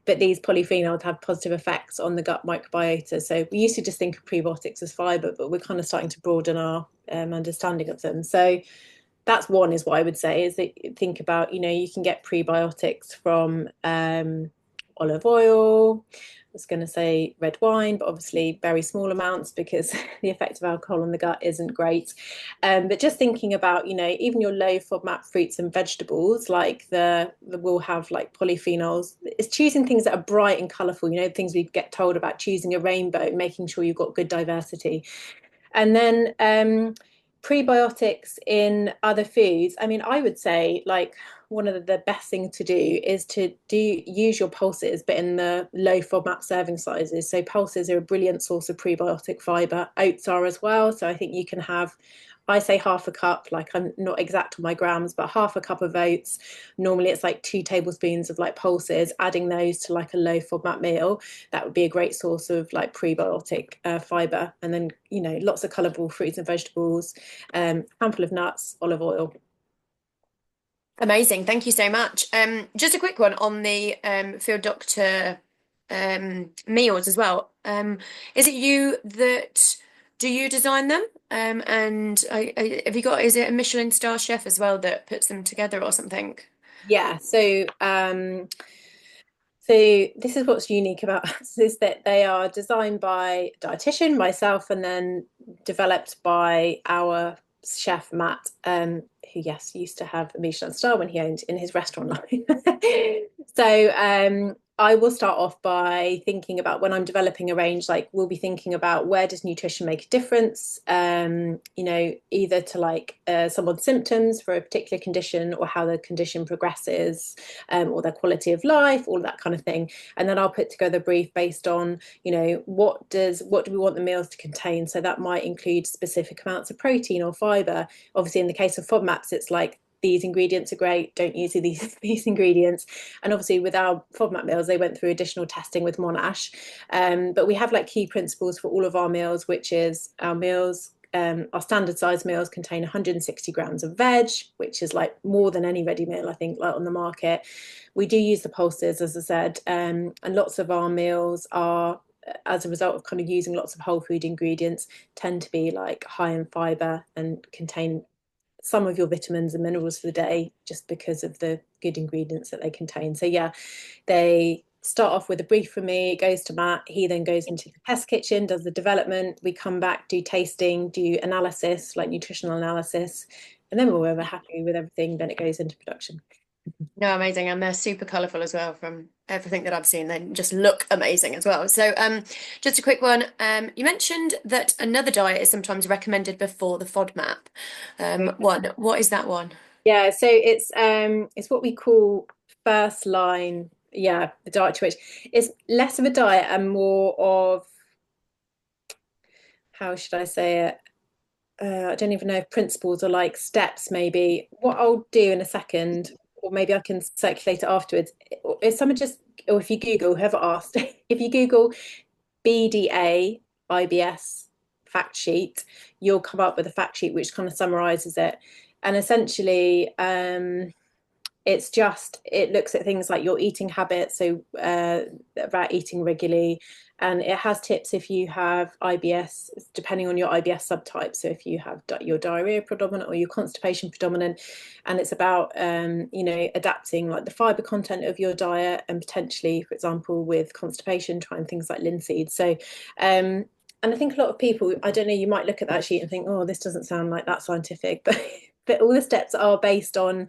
But these polyphenols have positive effects on the gut microbiota. So we used to just think of prebiotics as fiber, but we're kind of starting to broaden our understanding of them. So that's one is what I would say is that think about, you can get prebiotics from olive oil. I was going to say red wine, but obviously very small amounts because the effect of alcohol on the gut isn't great. But just thinking about, even your low FODMAP fruits and vegetables, like the will have like polyphenols. It's choosing things that are bright and colourful, things we get told about choosing a rainbow, making sure you've got good diversity. And then prebiotics in other foods. I mean, I would say like one of the best things to do is to use your pulses, but in the low FODMAP serving sizes. So pulses are a brilliant source of prebiotic fiber. Oats are as well. So I think you can have, I say half a cup, like I'm not exact on my grams, but half a cup of oats. Normally it's like 2 tablespoons of like pulses, adding those to like a low FODMAP meal. That would be a great source of like prebiotic fiber. And then, lots of colourful fruits and vegetables, handful of nuts, olive oil. Amazing. Thank you so much. Just a quick one on the field doctor meals as well. Is it you that do you design them? And have you got, is it a Michelin star chef as well that puts them together or something? Yeah, so this is what's unique about us is that they are designed by a dietitian, myself, and then developed by our chef Matt, who yes used to have a Michelin star when he owned in his restaurant line. So I will start off by thinking about when I'm developing a range, like we'll be thinking about where does nutrition make a difference, either to like someone's symptoms for a particular condition or how the condition progresses, or their quality of life, all that kind of thing. And then I'll put together a brief based on, what do we want the meals to contain? So that might include specific amounts of protein or fiber. Obviously, in the case of FODMAPs, it's like these ingredients are great, don't use these ingredients. And obviously with our FODMAP meals, they went through additional testing with Monash. But we have like key principles for all of our meals, which is our meals, our standard size meals contain 160 grams of veg, which is like more than any ready meal, I think, like on the market. We do use the pulses, as I said, and lots of our meals are, as a result of kind of using lots of whole food ingredients, tend to be like high in fiber and contain some of your vitamins and minerals for the day just because of the good ingredients that they contain. So yeah, they start off with a brief from me, it goes to Matt, he then goes into the test kitchen, does the development, we come back, do tasting, do analysis, like nutritional analysis, and then when we're happy with everything, then it goes into production. No, amazing. And they're super colourful as well from everything that I've seen. They just look amazing as well. So, just a quick one. You mentioned that another diet is sometimes recommended before the FODMAP. One. What is that one? Yeah, so it's what we call first line, yeah, the diet to which it's less of a diet and more of, how should I say it? I don't even know if principles are like steps, maybe. What I'll do in a second, or maybe I can circulate it afterwards, if someone just, or if you Google, whoever asked, if you Google BDA IBS fact sheet, you'll come up with a fact sheet which kind of summarizes it. And essentially, it looks at things like your eating habits, so about eating regularly, and it has tips if you have IBS, depending on your IBS subtype. So if you have your diarrhea predominant or your constipation predominant, and it's about adapting like the fiber content of your diet, and potentially, for example, with constipation, trying things like linseed. So and I think a lot of people, I don't know, you might look at that sheet and think, oh, this doesn't sound like that scientific, but all the steps are based on,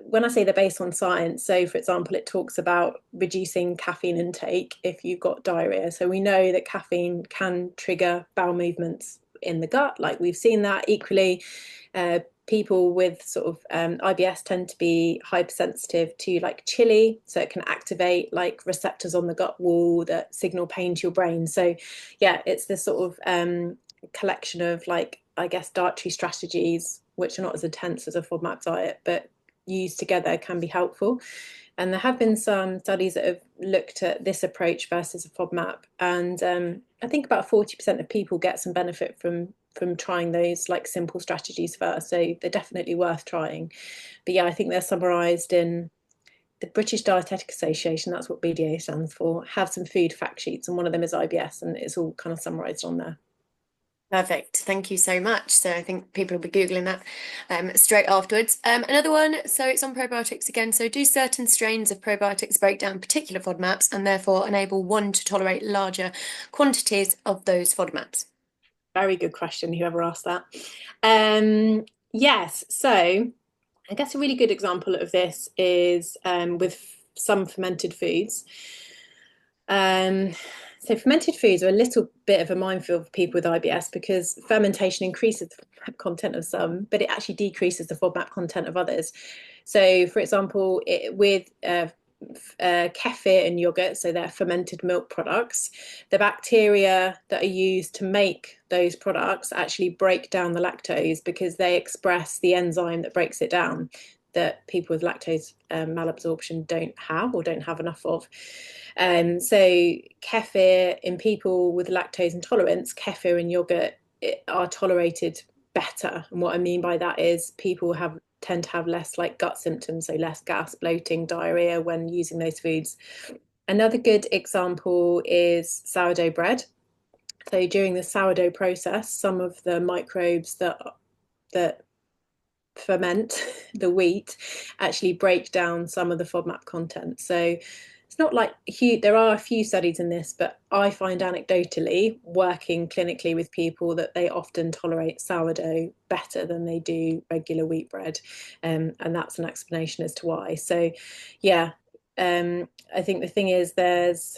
when I say they're based on science, so for example, it talks about reducing caffeine intake if you've got diarrhea. So we know that caffeine can trigger bowel movements in the gut, like we've seen that equally. People with sort of IBS tend to be hypersensitive to like chili, so it can activate like receptors on the gut wall that signal pain to your brain. So yeah, it's this sort of collection of like, I guess, dietary strategies which are not as intense as a FODMAP diet, but used together can be helpful. And there have been some studies that have looked at this approach versus a FODMAP, and I think about 40% of people get some benefit from trying those like simple strategies first. So they're definitely worth trying. But yeah, I think they're summarised in the British Dietetic Association. That's what BDA stands for. Have some food fact sheets, and one of them is IBS, and it's all kind of summarised on there. Perfect. Thank you so much. So I think people will be Googling that straight afterwards. Another one, so it's on probiotics again. So do certain strains of probiotics break down particular FODMAPs and therefore enable one to tolerate larger quantities of those FODMAPs? Very good question, whoever asked that. Yes, so I guess a really good example of this is with some fermented foods. Um, so fermented foods are a little bit of a minefield for people with IBS because fermentation increases the FODMAP content of some, but it actually decreases the FODMAP content of others. So, for example, with kefir and yogurt, so they're fermented milk products, the bacteria that are used to make those products actually break down the lactose because they express the enzyme that breaks it down that people with lactose malabsorption don't have or don't have enough of. So kefir in people with lactose intolerance, kefir and yogurt are tolerated better. And what I mean by that is people tend to have less like gut symptoms, so less gas, bloating, diarrhea when using those foods. Another good example is sourdough bread. So during the sourdough process, some of the microbes that ferment the wheat actually break down some of the FODMAP content. So it's not like huge, there are a few studies in this, but I find anecdotally working clinically with people that they often tolerate sourdough better than they do regular wheat bread. And that's an explanation as to why. So, yeah, I think the thing is there's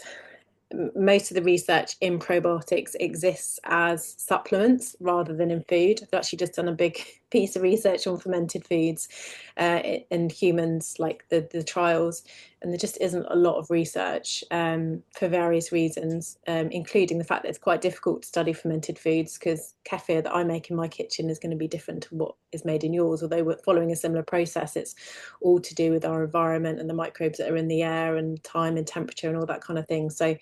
most of the research in probiotics exists as supplements rather than in food. I've actually just done a big piece of research on fermented foods in humans, like the trials, and there just isn't a lot of research for various reasons, including the fact that it's quite difficult to study fermented foods because kefir that I make in my kitchen is going to be different to what is made in yours. Although we're following a similar process, it's all to do with our environment and the microbes that are in the air and time and temperature and all that kind of thing. So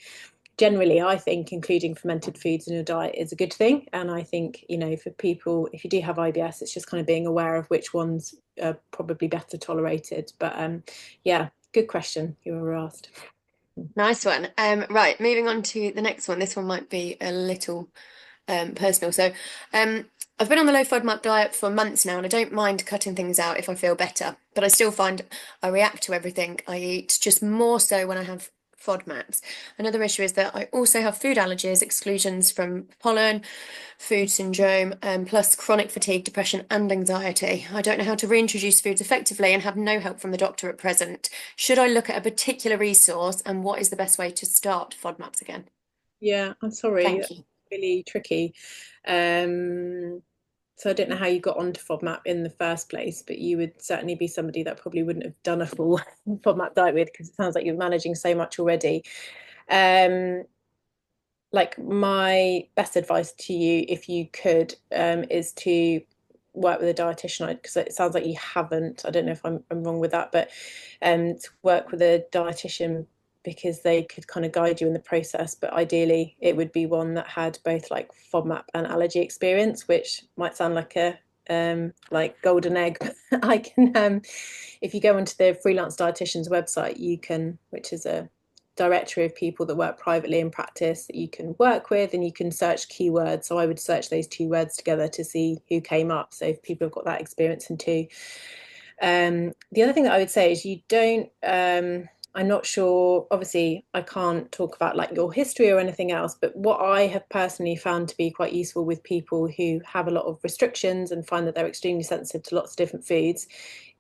generally, I think including fermented foods in your diet is a good thing. And I think, for people, if you do have IBS, it's just kind of being aware of which ones are probably better tolerated. But yeah, good question you were asked. Nice one. Right, moving on to the next one. This one might be a little personal. So, I've been on the low FODMAP diet for months now, and I don't mind cutting things out if I feel better. But I still find I react to everything I eat, just more so when I have FODMAPs. Another issue is that I also have food allergies, exclusions from pollen, food syndrome, plus chronic fatigue, depression, and anxiety. I don't know how to reintroduce foods effectively and have no help from the doctor at present. Should I look at a particular resource, and what is the best way to start FODMAPs again? Yeah, I'm sorry. Thank That's you. really tricky. Um, so I don't know how you got onto FODMAP in the first place, but you would certainly be somebody that probably wouldn't have done a full FODMAP diet with because it sounds like you're managing so much already. Um, like my best advice to you, if you could, is to work with a dietitian because it sounds like you haven't. I don't know if I'm wrong with that, but to work with a dietitian because they could kind of guide you in the process. But ideally, it would be one that had both like FODMAP and allergy experience, which might sound like a like golden egg. But I can if you go onto the freelance dietitian's website, you can, which is a directory of people that work privately in practice that you can work with, and you can search keywords. So I would search those two words together to see who came up. So if people have got that experience and too. The other thing that I would say is you don't. I'm not sure. Obviously, I can't talk about like your history or anything else, but what I have personally found to be quite useful with people who have a lot of restrictions and find that they're extremely sensitive to lots of different foods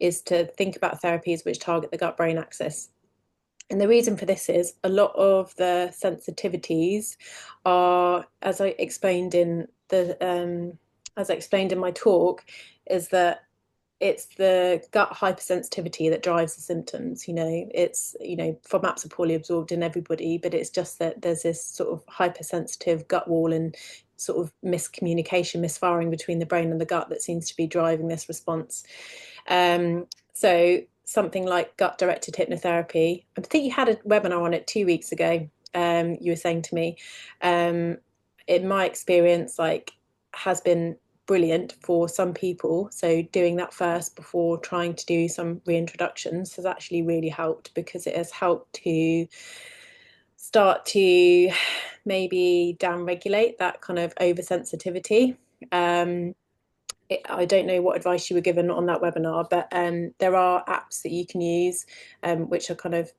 is to think about therapies which target the gut-brain axis. And the reason for this is a lot of the sensitivities are, as I explained in my talk, is that it's the gut hypersensitivity that drives the symptoms. FODMAPs are poorly absorbed in everybody, but it's just that there's this sort of hypersensitive gut wall and sort of miscommunication, misfiring between the brain and the gut that seems to be driving this response. So something like gut directed hypnotherapy. I think you had a webinar on it 2 weeks ago. You were saying to me, in my experience, like has been brilliant for some people. So doing that first before trying to do some reintroductions has actually really helped because it has helped to start to maybe down-regulate that kind of oversensitivity. I don't know what advice you were given on that webinar, but there are apps that you can use, which are kind of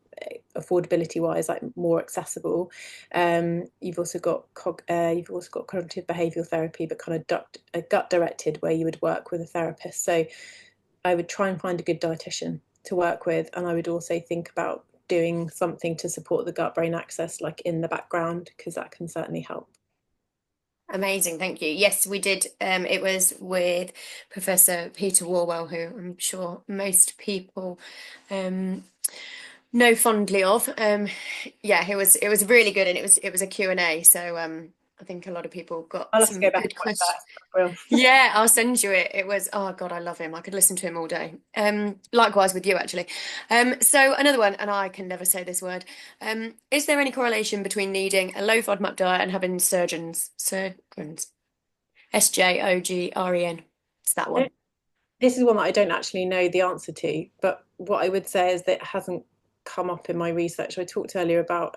affordability wise, like more accessible. You've also got cognitive behavioural therapy, but kind of gut directed, where you would work with a therapist. So I would try and find a good dietitian to work with, and I would also think about doing something to support the gut brain axis, like in the background, because that can certainly help. Amazing, thank you. Yes, we did. It was with Professor Peter Warwell, who I'm sure most people um, know fondly of. Yeah, it was really good, and it was a Q&A. So I think a lot of people got I'll have to some go back and good watch that. questions. Will. Yeah, I'll send you it. It was, oh God, I love him. I could listen to him all day. Likewise with you, actually. So another one, and I can never say this word. Is there any correlation between needing a low FODMAP diet and having Sjögren's? Sjogren. It's that one. This is one that I don't actually know the answer to, but what I would say is that it hasn't come up in my research. I talked earlier about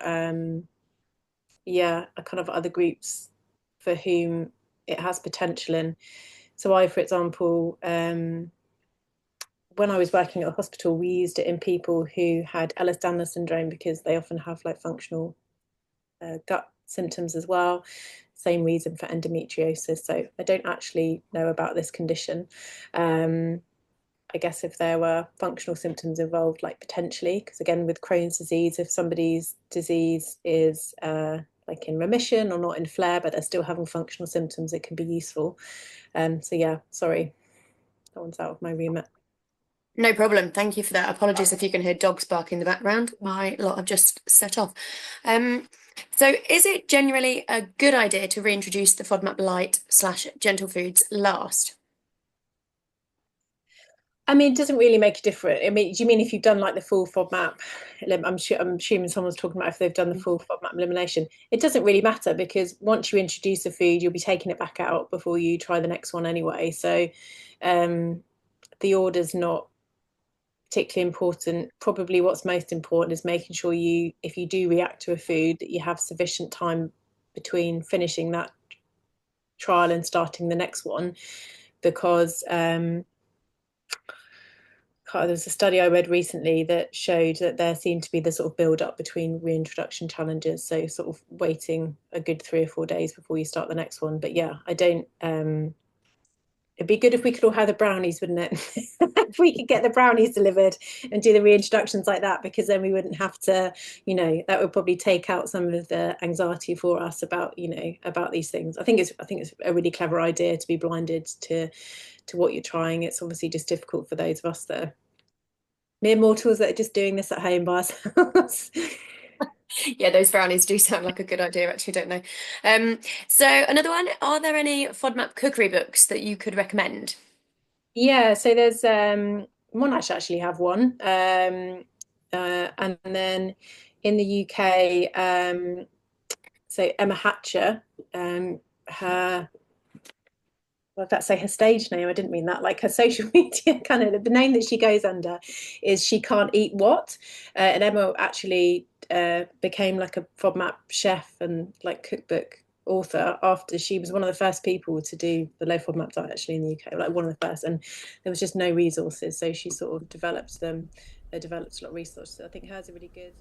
yeah, a kind of other groups for whom it has potential in. So I, for example, when I was working at a hospital, we used it in people who had Ehlers-Danlos syndrome because they often have like functional gut symptoms as well. Same reason for endometriosis. So I don't actually know about this condition. I guess if there were functional symptoms involved, like potentially, because again, with Crohn's disease, if somebody's disease is like in remission or not in flare, but they're still having functional symptoms, it can be useful. So yeah, sorry, that one's out of my remit. No problem. Thank you for that. Apologies if you can hear dogs barking in the background. My lot have just set off. Um, so is it generally a good idea to reintroduce the FODMAP light slash gentle foods last? I mean, it doesn't really make a difference. I mean, do you mean if you've done like the full FODMAP? I'm assuming someone's talking about if they've done the full FODMAP elimination. It doesn't really matter because once you introduce a food, you'll be taking it back out before you try the next one anyway. So the order's not particularly important. Probably what's most important is making sure you, if you do react to a food, that you have sufficient time between finishing that trial and starting the next one, because there was a study I read recently that showed that there seemed to be the sort of build up between reintroduction challenges. So sort of waiting a good 3 or 4 days before you start the next one. But yeah, I don't. It'd be good if we could all have the brownies, wouldn't it? If we could get the brownies delivered and do the reintroductions like that, because then we wouldn't have to, that would probably take out some of the anxiety for us about, about these things. I think it's a really clever idea to be blinded to what you're trying. It's obviously just difficult for those of us that are mere mortals that are just doing this at home by ourselves. Yeah, those brownies do sound like a good idea, actually, don't they? So another one, are there any FODMAP cookery books that you could recommend? Yeah, so there's Monash actually have one, and then in the UK, so Emma Hatcher, her well, if that's say her stage name, I didn't mean that. Like her social media kind of the name that she goes under is She Can't Eat What, and Emma actually became like a FODMAP chef and like cookbook author after she was one of the first people to do the low FODMAP diet actually in the UK, like one of the first, and there was just no resources, so she sort of developed them. Developed a lot of resources. So I think hers are really good.